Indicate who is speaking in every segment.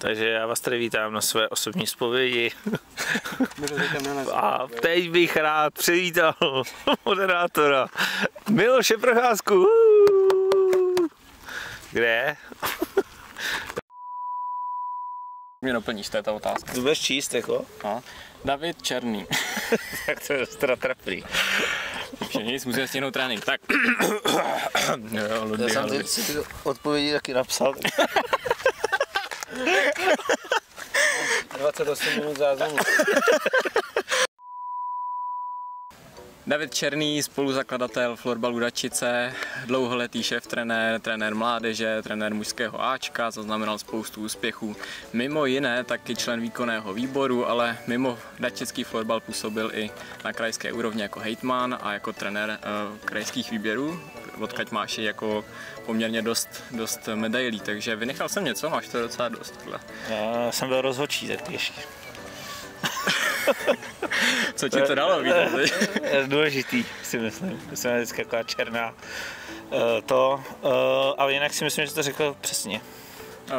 Speaker 1: Takže já vás tady vítám na své osobní zpovědi. A teď bych rád přivítal moderátora Miloše Procházku. Kde je?
Speaker 2: Mě doplníš, to je ta otázka.
Speaker 1: Tu budeš číst, jako?
Speaker 2: No. David Černý.
Speaker 1: Tak to je teda trapný.
Speaker 2: Ještě nic, musíme stihnout trénink. Tak.
Speaker 1: Já jsem si ty odpovědi taky napsal. 28 minut záznamu.
Speaker 2: David Černý, spoluzakladatel florbalu Dačice, dlouholetý šéftrenér, trenér mládeže, trenér mužského Ačka, zaznamenal spoustu úspěchů. Mimo jiné taky člen výkonného výboru, ale mimo dačický florbal působil i na krajské úrovni jako hejtman a jako trenér krajských výběrů. Odkud máš jako poměrně dost medailí, takže vynechal jsem něco, máš to docela dost.
Speaker 1: Já jsem byl rozhodčí taky ještě.
Speaker 2: Co ti to dalo, víte?
Speaker 1: Důležitý, si myslím. Jsem vždycky taková černá. Ale jinak si myslím, že to řekl přesně.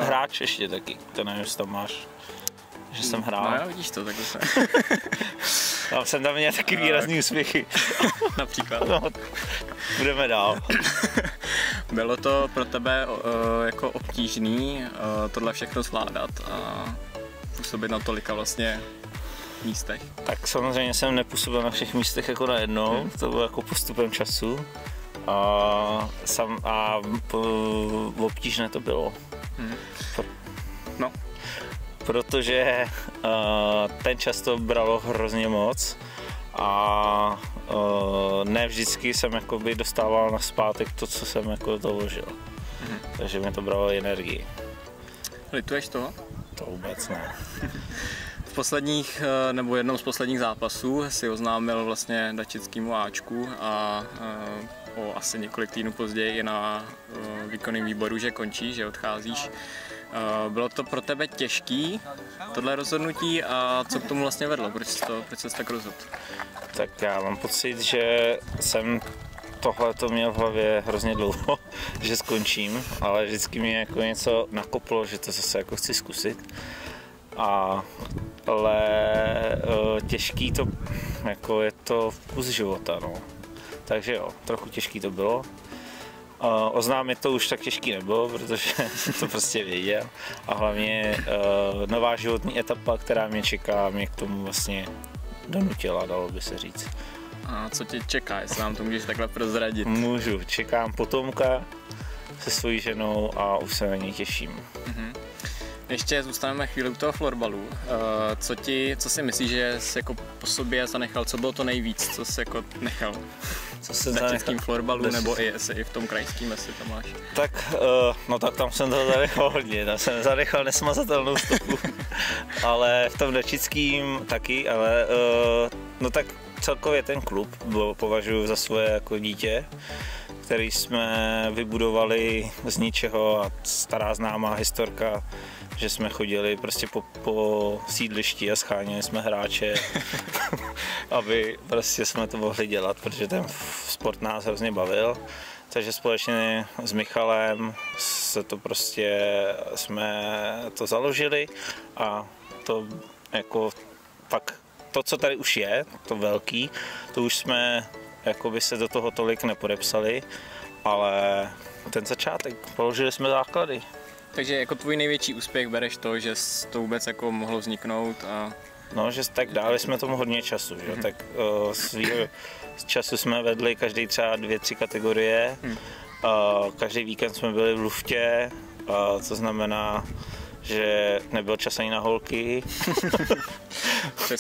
Speaker 1: Hráč ještě taky, to nevím, jestli tam máš. Že jsem hrál.
Speaker 2: No já vidíš to, takhle se.
Speaker 1: Jsem tam měl taky výrazný úspěchy.
Speaker 2: Například.
Speaker 1: No, budeme dál.
Speaker 2: Bylo to pro tebe jako obtížný tohle všechno zvládat a působit na tolika vlastně místech?
Speaker 1: Tak samozřejmě jsem nepůsobil na všech místech jako najednou, to bylo jako postupem času a obtížné to bylo.
Speaker 2: No.
Speaker 1: Protože ten čas to bralo hrozně moc a ne vždycky jsem jakoby dostával na zpátek to, co jsem jako doložil. Takže mi to bralo energii.
Speaker 2: Lituješ toho?
Speaker 1: To vůbec ne.
Speaker 2: V posledních, nebo jednom z posledních zápasů si oznámil vlastně dačickému Ačku a o asi několik týdnů později i na výkonném výboru, že končíš, že odcházíš. Bylo to pro tebe těžký, tohle rozhodnutí, a co k tomu vlastně vedlo? Proč jsi tak rozhodl?
Speaker 1: Tak já mám pocit, že jsem tohle to měl v hlavě hrozně dlouho, že skončím, ale vždycky mě jako něco nakoplo, že to zase jako chci zkusit. Ale těžký to, jako je to kus života, no. Takže jo, trochu těžký to bylo. Oznámit to už tak těžký nebylo, protože jsem to prostě věděl. A hlavně nová životní etapa, která mě čeká, mě k tomu vlastně donutila, dalo by se říct.
Speaker 2: A co tě čeká, jestli nám to můžeš takhle prozradit?
Speaker 1: Můžu, čekám potomka se svojí ženou a už se na něj těším.
Speaker 2: Ještě zůstaneme chvíli u toho florbalu. Co si myslíš, že jsi jako po sobě zanechal, co bylo to nejvíc, co jsi jako nechal?
Speaker 1: Co se
Speaker 2: v dačickém florbalu, nebo i v tom krajském, jestli to máš?
Speaker 1: Tak, no tak tam jsem toho zanechal hodně, tam jsem zanechal nesmazatelnou stopu, ale v tom dačickém taky, ale no tak celkově ten klub považuji za svoje jako dítě, který jsme vybudovali z ničeho a stará známá historka, že jsme chodili prostě po sídlišti a scháněli jsme hráče, aby prostě jsme to mohli dělat, protože ten sport nás hrozně bavil. Takže společně s Michalem jsme to založili a to jako fakt to, co tady už je, to velký, to už jsme jakoby se do toho tolik nepodepsali, ale ten začátek, položili jsme základy. Takže
Speaker 2: jako tvůj největší úspěch bereš to, že to vůbec jako mohlo vzniknout a...
Speaker 1: No, že tak dali jsme tomu hodně času, že? Tak svýho času jsme vedli každý třeba 2-3 kategorie, každý víkend jsme byli v luftě, to znamená, že nebyl čas ani na holky.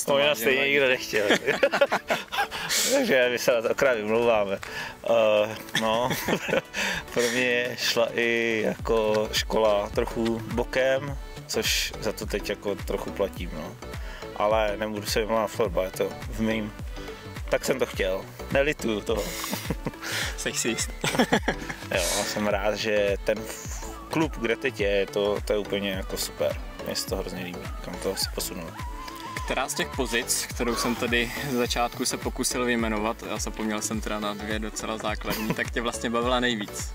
Speaker 1: To nás stejně nikdo nechtěl. Takže my se na to akorát vymlouváme. No, pro mě šla i jako škola trochu bokem, což za to teď jako trochu platím, no. Ale nebudu se vymlouvat na florbal, je to v mým. Tak jsem to chtěl, nelituju toho.
Speaker 2: Jsi si jist.
Speaker 1: Jo, jsem rád, že ten klub, kde teď je, to je úplně jako super. Mně se to hrozně líbí, kam to si posunul.
Speaker 2: Která z těch pozic, kterou jsem tady z začátku se pokusil vyjmenovat, já zapomněl jsem teda na 2 docela základní, tak tě vlastně bavila nejvíc?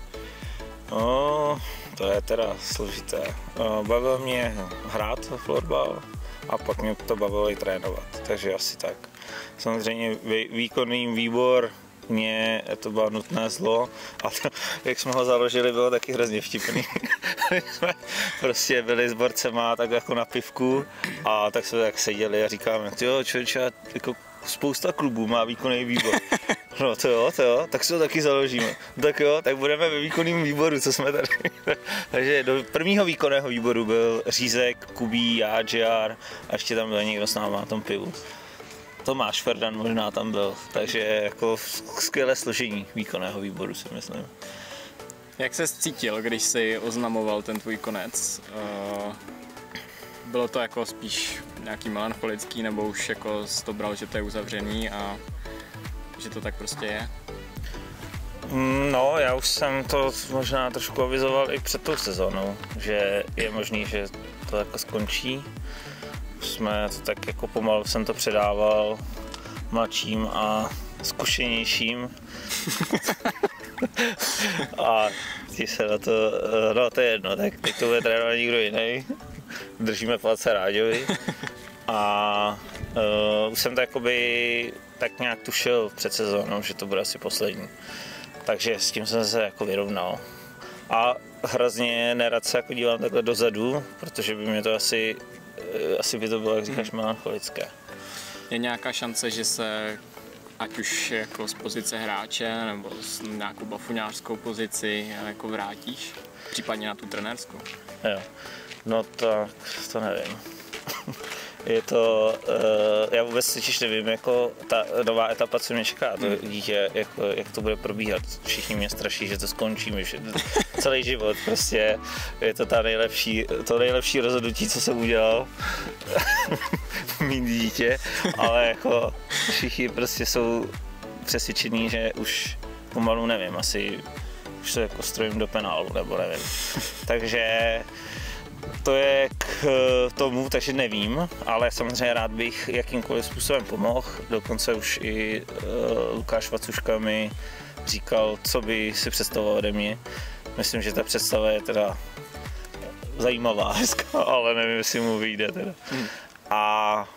Speaker 1: No, to je teda složité. Bavilo mě hrát florbal a pak mě to bavilo i trénovat, takže asi tak. Samozřejmě výkonný výbor mě to bylo nutné zlo a to, jak jsme ho založili, bylo taky hrozně vtipný. Jsme prostě byli s borcema tak jako na pivku a tak jsme tak seděli a říkáme, jo člověče, jako spousta klubů má výkonný výbor. No to jo, tak si to taky založíme. Tak jo, tak budeme ve výkonném výboru, co jsme tady. Takže do prvního výkonného výboru byl Řízek, Kubí, já, JR a ještě tam byl někdo s náma na tom pivu. Tomáš Ferdan možná tam byl, takže jako skvělé složení výkonného výboru si myslím.
Speaker 2: Jak ses cítil, když jsi oznamoval ten tvůj konec? Bylo to jako spíš nějaký melancholický, nebo už jako jsi to bral, že to je uzavřený a že to tak prostě je?
Speaker 1: No, já už jsem to možná trošku avizoval i před tou sezónou, že je možný, že to jako skončí. Jsme to tak jako pomalu jsem to předával mladším a zkušenějším. A ti se na to, no to je jedno, tak teď to bude trénovat někdo jiný. Držíme palce Ráďovi. A už jsem to jakoby tak nějak tušil před sezónou, že to bude asi poslední. Takže s tím jsem se jako vyrovnal. A hrozně nerad se jako dívám takhle dozadu, protože by mě to asi by to bylo, jak říkáš, melancholické.
Speaker 2: Je nějaká šance, že se ať už jako z pozice hráče nebo z nějakou bafuňářskou pozici jako vrátíš, případně na tu trenérskou?
Speaker 1: Jo, no tak to nevím. Je to, já vůbec totiž nevím, jako ta nová etapa, co mě čeká, to dítě, jak to bude probíhat. Všichni mě straší, že to skončíme, že celý život prostě je to to nejlepší rozhodnutí, co jsem udělal, mít dítě, ale jako všichni prostě jsou přesvědčení, že už pomalu nevím, asi už se jako strojím do penálu, nebo nevím. Takže to je k tomu, takže nevím, ale samozřejmě rád bych jakýmkoliv způsobem pomohl. Dokonce už i Lukáš Vacuška mi říkal, co by si představoval ode mě. Myslím, že ta představa je teda zajímavá, ale nevím, jestli mu vyjde teda. A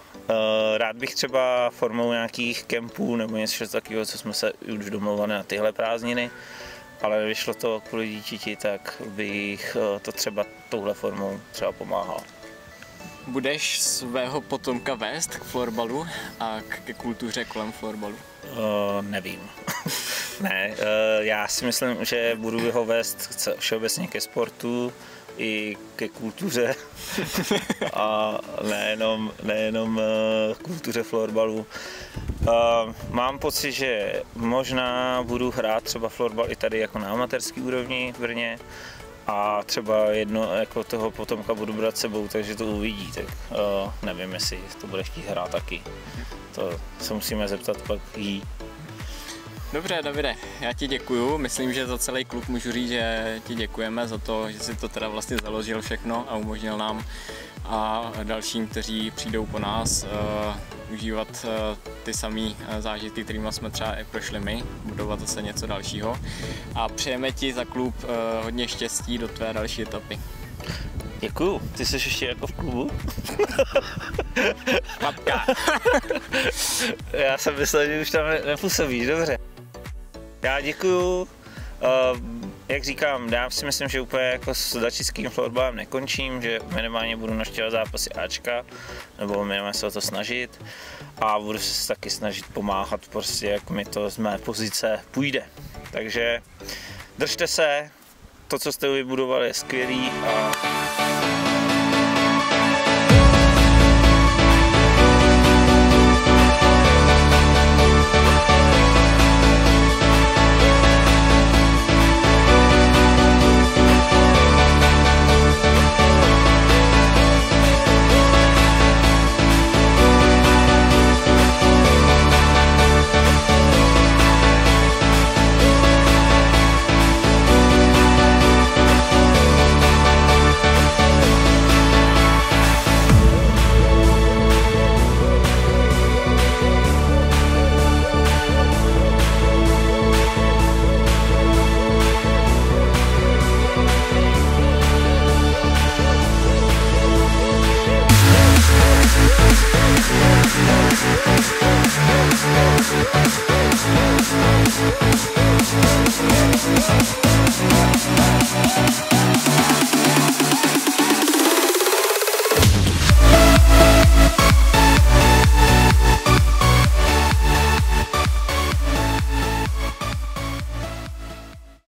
Speaker 1: rád bych třeba formou nějakých kempů nebo něco takového, co jsme se už domluvali na tyhle prázdniny, ale nevyšlo to kvůli dítěti, tak bych to třeba touhle formou třeba pomáhal.
Speaker 2: Budeš svého potomka vést k florbalu a ke kultuře kolem florbalu?
Speaker 1: Nevím. Ne, já si myslím, že budu ho vést všeobecně ke sportu i ke kultuře a nejenom kultuře florbalu. Mám pocit, že možná budu hrát třeba florbal i tady jako na amatérský úrovni v Brně a třeba jedno jako toho potomka budu brát sebou, takže to uvidí, tak nevím, jestli to bude chtít hrát taky. To se musíme zeptat pak jí.
Speaker 2: Dobře, Davide, já ti děkuju. Myslím, že za celý klub můžu říct, že ti děkujeme za to, že jsi to teda vlastně založil všechno a umožnil nám a dalším, kteří přijdou po nás, užívat ty samé zážitky, kterými jsme třeba i prošli my, budovat zase něco dalšího. A přejeme ti za klub hodně štěstí do tvé další etapy.
Speaker 1: Děkuju. Ty jsi ještě jako v klubu?
Speaker 2: Papka.
Speaker 1: Já jsem myslel, že už tam nepůsobíš, dobře. Já děkuju. Jak říkám, já si myslím, že úplně jako s dačickým florbalem nekončím, že minimálně budu navštěvovat zápasy Ačka, nebo minimálně se o to snažit a budu se taky snažit pomáhat prostě, jak mi to z mé pozice půjde. Takže držte se, to, co jste vybudovali, je skvělý a